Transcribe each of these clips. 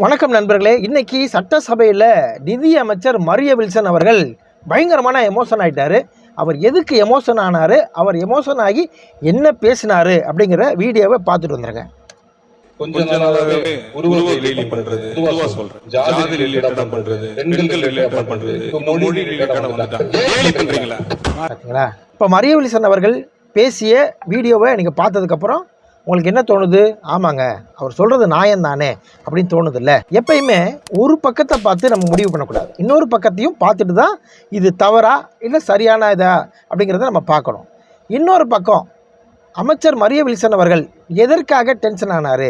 வணக்கம் நண்பர்களே. இன்னைக்கு சட்டசபையில் நிதி அமைச்சர் மரிய வில்சன் அவர்கள் பயங்கரமான எமோஷன் ஆகிட்டார். அவர் எதுக்கு எமோஷன் ஆனார், அவர் எமோஷன் ஆகி என்ன பேசினார் அப்படிங்கிற வீடியோவை பார்த்துட்டு வந்துருங்க. கொஞ்ச நாளாவே உருவ ரிலீட் பண்றது, பொதுவா சொல்றேன், ஜாதி ரிலீட் பண்றது, பெண்கள் ரிலீட் பண்றது, மொழி ரிலீட் பண்றீங்களா? பாத்தீங்களா? இப்போ மரிய வில்சன் அவர்கள் பேசிய வீடியோவை நீங்கள் பார்த்ததுக்கப்புறம் உங்களுக்கு என்ன தோணுது? ஆமாங்க, அவர் சொல்கிறது நியாயம் தானே அப்படின்னு தோணுது இல்லை? எப்பயுமே ஒரு பக்கத்தை பார்த்து நம்ம முடிவு பண்ணக்கூடாது, இன்னொரு பக்கத்தையும் பார்த்துட்டு தான் இது தவறா இல்லை சரியான இதா அப்படிங்கிறத நம்ம பார்க்கணும். இன்னொரு பக்கம் அமைச்சர் மரிய வில்சன் அவர்கள் எதற்காக டென்ஷன் ஆனார்,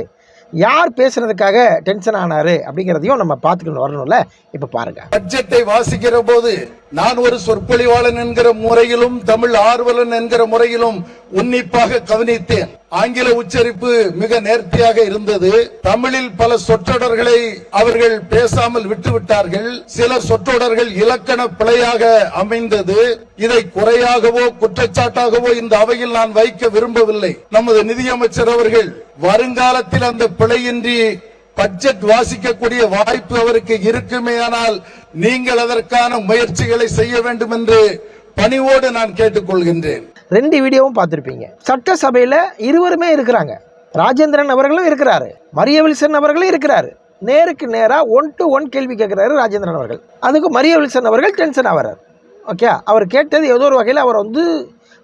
யார் பேசுறதுக்காக டென்ஷன் ஆனாரு அப்படிங்கிறதையும் நம்ம பார்த்துக்கணும் வரணும்ல. இப்ப பாருங்க. பட்ஜெட்டை வாசிக்கிற போது நான் ஒரு சொற்பொழிவாளன் என்கிற முறையிலும் தமிழ் ஆர்வலன் என்கிற முறையிலும் உன்னிப்பாக கவனித்தேன். ஆங்கில உச்சரிப்பு மிக நேர்த்தியாக இருந்தது. தமிழில் பல சொற்றொடர்களை அவர்கள் பேசாமல் விட்டுவிட்டார்கள். சில சொற்றொடர்கள் இலக்கண பிழையாக அமைந்தது. இதை குறையாகவோ குற்றச்சாட்டாகவோ இந்த அவையில் நான் வைக்க விரும்பவில்லை. நமது நிதியமைச்சர் அவர்கள் வருங்காலத்தில் அந்த பிழையின்றி பட்ஜெட் வாசிக்கக்கூடிய வாய்ப்பு அவருக்கு இருக்குமேயானால் நீங்கள் அதற்கான முயற்சிகளை செய்ய வேண்டும் என்று பணிவோடு நான் கேட்டுக்கொள்கின்றேன். ரெண்டு வீடியோவும் பார்த்திருப்பீங்க. சட்டசபையில இருவருமே இருக்கிறாங்க. ராஜேந்திரன் அவர்களும் இருக்கிறாரு, மரிய வில்சன் அவர்களும் இருக்கிறாரு. நேருக்கு நேரா 1 to 1 கேள்வி கேட்கிறாரு ராஜேந்திரன் அவர்கள். அதுக்கு மரிய வில்சன் அவர்கள் டென்ஷன் ஆகிறார். ஓகே, அவர் கேட்டது ஏதோ ஒரு வகையில் அவர்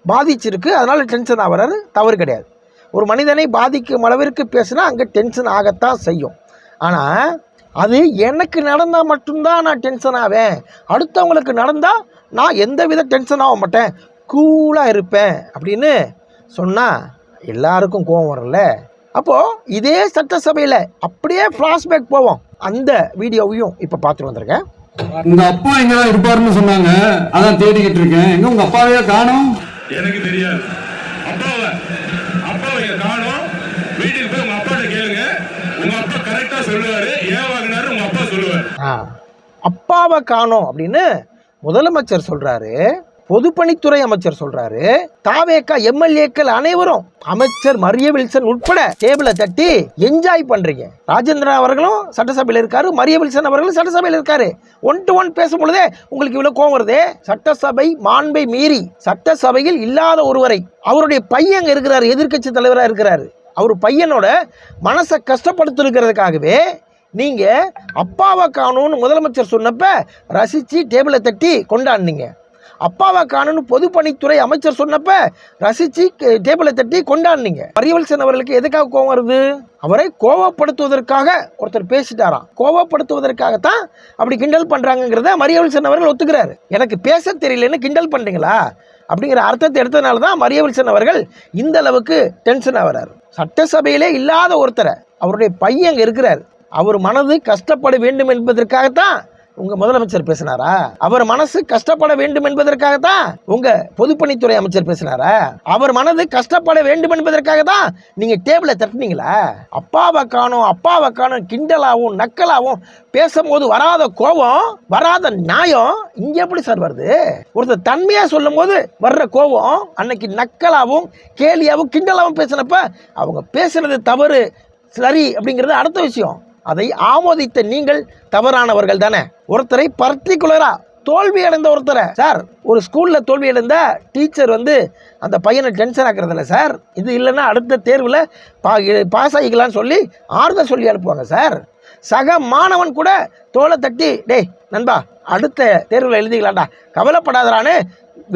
பாதிச்சிருக்கு, அதனால டென்ஷன் ஆகிறாரு. தவறு கிடையாது. ஒரு மனிதனை பாதிக்கும் அளவிற்கு பேசினா அங்கே டென்ஷன் ஆகத்தான் செய்யும். ஆனால் அது எனக்கு நடந்தால் மட்டும்தான் நான் டென்ஷன் ஆவேன், அடுத்தவங்களுக்கு நடந்தால் நான் எந்த வித டென்ஷன் ஆக மாட்டேன், கூலாக இருப்பேன் அப்படின்னு சொன்னால் எல்லாருக்கும் கோபம் வரல. அப்போது இதே சட்டசபையில் அப்படியே ஃப்ளாஷ்பேக் போவோம். அந்த வீடியோவையும் இப்போ பார்த்துட்டு வந்திருக்கேன். உங்க அப்பா எங்கதான் இருப்பாருன்னு சொன்னாங்க, அதான் தேடிக்கிட்டு இருக்கேன். எங்க உங்க அப்பாவையா காணோம்? எனக்கு தெரியாது. அப்பாவை காணோம். வீட்டுக்கு போய் உங்க அப்பாட்ட கேளுங்க, உங்க அப்பா கரெக்டா சொல்லுவாரு. ஏன் வாங்கினாரு உங்க அப்பா சொல்லுவாரு. அப்பாவை காணோம் அப்படின்னு முதலமைச்சர் சொல்றாரு, பொதுப்பணித்துறை அமைச்சர் சொல்றாரு, தாவேக்கா எம்எல்ஏக்கள் அனைவரும் அமைச்சர் மரிய வில்சன் உட்பட டேபிளை தட்டி என்ஜாய் பண்றீங்க. ராஜேந்திரன் அவர்களும் சட்டசபையில் இருக்காரு, மரிய வில்சன் அவர்களும் சட்டசபையில் இருக்காரு. 1 to 1 பேசும் பொழுதே உங்களுக்கு இவ்வளவு கோவம் வருதே. சட்டசபை மாண்பை மீறி சட்டசபையில் இல்லாத ஒருவரை, அவருடைய பையன் அங்க இருக்கிறாரு, எதிர்கட்சி தலைவராக இருக்கிறாரு, அவர் பையனோட மனசை கஷ்டப்படுத்திருக்கிறதுக்காகவே நீங்க அப்பாவை காணும்னு முதலமைச்சர் சொன்னப்ப ரசிச்சு டேபிளை தட்டி கொண்டாடினீங்க. அப்பாவை காணும்னு பொதுப்பணித்துறை அமைச்சர் சொன்னப்ப ரசிச்சு டேபிளை தட்டி கொண்டாடினீங்க. மரிய வில்சன் அவர்களுக்கு எதுக்காக கோவம் வருது? அவரை கோவப்படுத்துவதற்காக ஒருத்தர் பேசிட்டாராம். கோவப்படுத்துவதற்காகத்தான் அப்படி கிண்டல் பண்றாங்கிறத மரிய வில்சன் அவர்கள் ஒத்துக்கிறாரு. எனக்கு பேச தெரியலன்னு கிண்டல் பண்றீங்களா அப்படிங்கிற அர்த்தத்தை எடுத்ததுனால தான் மரிய வில்சன் அவர்கள் இந்த அளவுக்கு டென்ஷன் ஆகிறார். சட்டசபையிலே இல்லாத ஒருத்தரை, அவருடைய பையன் அங்கே இருக்கிறார், அவர் மனது கஷ்டப்பட வேண்டும் என்பதற்காகத்தான் உங்க முதலமைச்சர் பேசினாரா? அவர் மனசு கஷ்டப்பட வேண்டும் என்பதற்காகத்தான் உங்க பொதுப்பணித்துறை அமைச்சர் பேசினாரா? அவர் மனது கஷ்டப்பட வேண்டும் என்பதற்காக தான் நீங்க டேபிளை தட்டினீங்களா? அப்பாவை காணும் கிண்டலாவும் நக்கலாவும் பேசும்போது வராத கோபம், வராத நியாயம் இங்க எப்படி சார் வருது? ஒருத்தர் தன்மையா சொல்லும் போது வர்ற கோபம் அன்னைக்கு நக்கலாவும் கேலியாவும் கிண்டலாவும் பேசினப்ப அவங்க பேசுறது தவறு சரி அப்படிங்கிறது அடுத்த விஷயம். அதை ஆமோதித்த நீங்கள் தவறானவர்கள் தானே. ஒருத்தரை பர்டிகுலரா தோல்வி அடைந்த ஒருத்தரை, சார் ஒரு ஸ்கூல்ல தோல்வி அடைந்த டீச்சர் அந்த பையனை டென்ஷன் ஆக்குறதில்ல சார். இது இல்லைன்னா அடுத்த தேர்வில் பாஸ் ஆகிக்கலான்னு சொல்லி ஆறுதல் சொல்லி அனுப்புவாங்க சார். சக மாணவன் கூட தோலை தட்டி, டேய் நண்பா அடுத்த தேர்வில் எழுதிக்கலாம்டா, கவலைப்படாதான்னு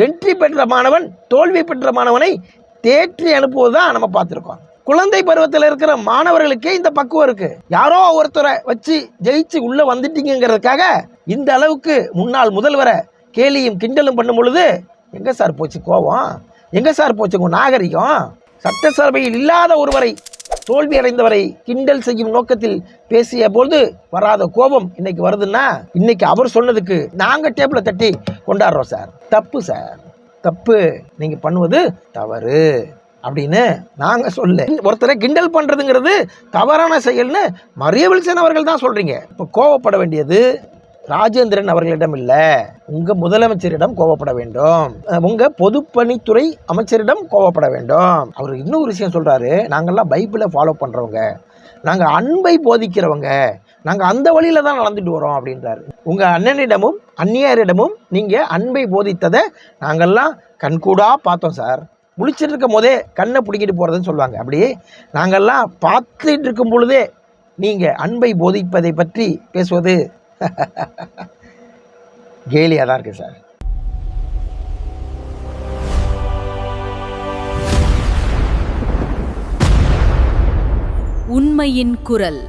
வெற்றி பெற்ற மாணவன் தோல்வி பெற்ற மாணவனை தேற்றி அனுப்புவதுதான் நம்ம பார்த்துருக்கோம். குழந்தை பருவத்தில் இருக்கிற மாணவர்களுக்கே இந்த பக்குவம் இருக்கு. யாரோ ஒருத்தரை வச்சு ஜெயிச்சு உள்ள வந்துட்டீங்கிறதுக்காக இந்த அளவுக்கு முன்னாள் முதல்வரை கேலியும் கிண்டலும் பண்ணும் பொழுது எங்க சார் போச்சு கோபம்? எங்க சார் போச்சு நாகரிகம்? சட்டசபையில் இல்லாத ஒருவரை, தோல்வி அடைந்தவரை கிண்டல் செய்யும் நோக்கத்தில் பேசிய பொழுது வராத கோபம் இன்னைக்கு வருதுன்னா, இன்னைக்கு அவர் சொன்னதுக்கு நாங்க டேபிளை தட்டி கொண்டாடுறோம் சார். தப்பு சார், தப்பு, நீங்க பண்ணுவது தவறு அப்படின்னு நாங்க சொல்ல. ஒருத்தரை கிண்டல் பண்றதுங்கிறது தவறான செயல்னு மரிய வில்சன் அவர்கள் தான் சொல்றீங்க. இப்ப கோவப்பட வேண்டியது ராஜேந்திரன் அவர்களிடம் இல்ல, உங்க முதலமைச்சரிடம் கோவப்பட வேண்டும், உங்க பொதுப்பணித்துறை அமைச்சரிடம் கோவப்பட வேண்டும். அவர் இன்னொரு விஷயம் சொல்றாரு, நாங்கெல்லாம் பைபிளை ஃபாலோ பண்றவங்க, நாங்க அன்பை போதிக்கிறவங்க, நாங்கள் அந்த வழியில தான் நடந்துட்டு வரோம் அப்படின்றாரு. உங்கள் அண்ணனிடமும் அந்நியரிடமும் நீங்கள் அன்பை போதித்ததை நாங்கள்லாம் கண்கூடா பார்த்தோம் சார். முழிச்சிட்டு இருக்கும் போதே கண்ணை பிடிக்கிட்டு போகிறதுன்னு சொல்லுவாங்க. அப்படி நாங்கள்லாம் பார்த்துட்டு இருக்கும் பொழுதே நீங்கள் அன்பை போதிப்பதை பற்றி பேசுவது கேலியாக தான் இருக்குது சார். உண்மையின் குரல்.